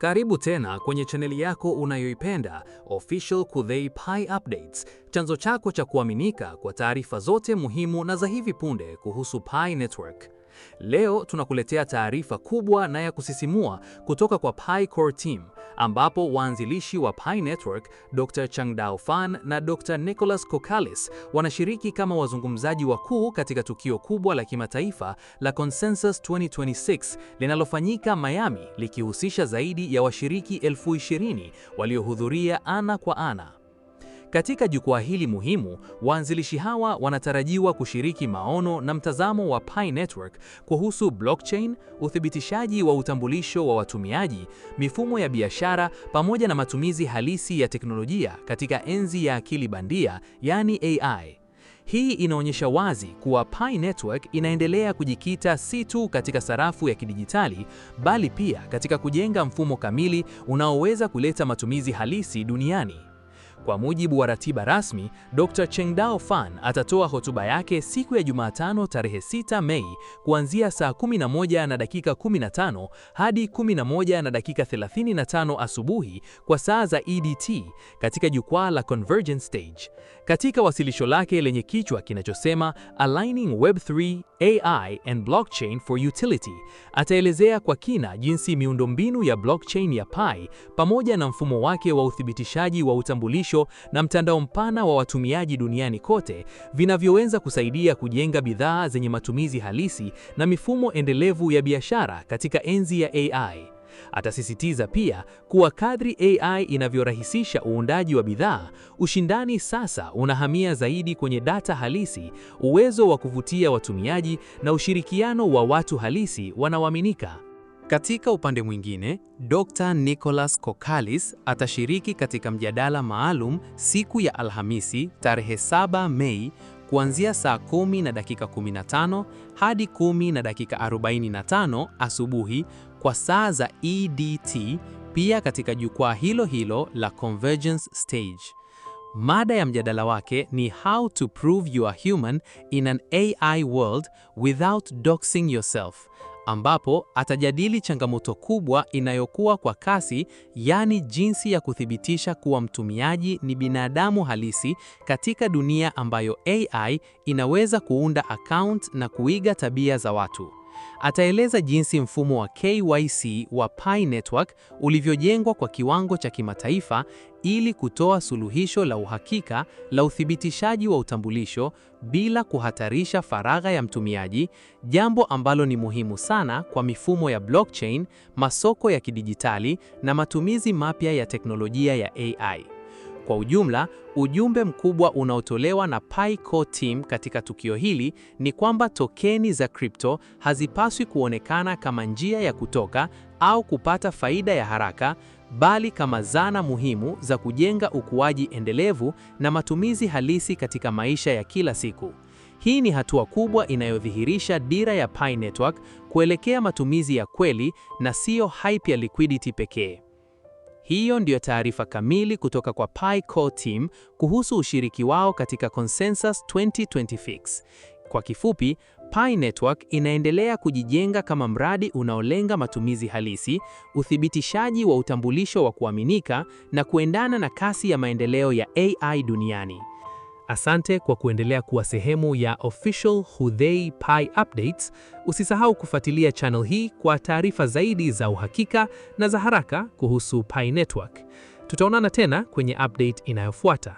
Karibu tena kwenye chaneli yako unayoipenda, Official Kuthei Pi Updates, chanzo chako cha kuaminika kwa taarifa zote muhimu na za hivi punde kuhusu Pi Network. Leo tunakuletea taarifa kubwa na ya kusisimua kutoka kwa Pi Core Team, ambapo waanzilishi wa Pi Network, Dr. Changdao Fan na Dr. Nicholas Kokalis wanashiriki kama wazungumzaji wakuu katika tukio kubwa la kimataifa la Consensus 2026 linalofanyika Miami, likihusisha zaidi ya washiriki 20,000 waliohudhuria ana kwa ana. Katika jukwaa hili muhimu, waanzilishi hawa wanatarajiwa kushiriki maono na mtazamo wa Pi Network kuhusu blockchain, uthibitishaji wa utambulisho wa watumiaji, mifumo ya biashara pamoja na matumizi halisi ya teknolojia katika enzi ya akili bandia, yani AI. Hii inaonyesha wazi kuwa Pi Network inaendelea kujikita si tu katika sarafu ya kidijitali, bali pia katika kujenga mfumo kamili unaoweza kuleta matumizi halisi duniani. Kwa mujibu wa ratiba rasmi, Dr. Changdao Fan atatoa hotuba yake siku ya Jumatano tarehe 6 Mei kuanzia saa 11:15 hadi 11:35 asubuhi kwa saa za EDT katika jukwaa la Convergence Stage. Katika wasilisho lake lenye kichwa kinachosema Aligning Web3, AI and Blockchain for Utility, ataelezea kwa kina jinsi miundombinu ya blockchain ya Pi pamoja na mfumo wake wa uthibitishaji wa utambulisho na mtandao mpana wa watumiaji duniani kote vinavyoweza kusaidia kujenga bidhaa zenye matumizi halisi na mifumo endelevu ya biashara katika enzi ya AI. Atasisitiza pia kuwa kadri AI inavyorahisisha uundaji wa bidhaa, ushindani sasa unahamia zaidi kwenye data halisi, uwezo wa kuvutia watumiaji na ushirikiano wa watu halisi wanaoaminika. Katika upande mwingine, Dr. Nicholas Kokalis atashiriki katika mjadala maalum siku ya Alhamisi tarehe 7 Mei kuanzia saa 10:15 hadi 10:45 asubuhi kwa saa za EDT, pia katika jukwaa hilo hilo la Convergence Stage. Mada ya mjadala wake ni How to Prove You Are Human in an AI World Without Doxing Yourself, ambapo atajadili changamoto kubwa inayokuwa kwa kasi, yani jinsi ya kuthibitisha kuwa mtumiaji ni binadamu halisi katika dunia ambayo AI inaweza kuunda account na kuiga tabia za watu. Ataeleza jinsi mfumo wa KYC wa Pi Network ulivyojengwa kwa kiwango cha kimataifa ili kutoa suluhisho la uhakika la uthibitishaji wa utambulisho bila kuhatarisha faragha ya mtumiaji, jambo ambalo ni muhimu sana kwa mifumo ya blockchain, masoko ya kidijitali na matumizi mapya ya teknolojia ya AI. Kwa ujumla, ujumbe mkubwa unaotolewa na Pi Core Team katika tukio hili ni kwamba tokeni za crypto hazipaswi kuonekana kama njia ya kutoka au kupata faida ya haraka, bali kama zana muhimu za kujenga ukuaji endelevu na matumizi halisi katika maisha ya kila siku. Hii ni hatua kubwa inayodhihirisha dira ya Pi Network kuelekea matumizi ya kweli na siyo hype ya liquidity pekee. Hiyo ndiyo taarifa kamili kutoka kwa Pi Core Team kuhusu ushiriki wao katika Consensus 2026. Kwa kifupi, Pi Network inaendelea kujijenga kama mradi unaolenga matumizi halisi, uthibitishaji wa utambulisho wa kuaminika na kuendana na kasi ya maendeleo ya AI duniani. Asante kwa kuendelea kuwa sehemu ya Official Kuthei Pi Updates. Usisahau kufuatilia channel hii kwa taarifa zaidi za uhakika na za haraka kuhusu Pi Network. Tutaonana tena kwenye update inayofuata.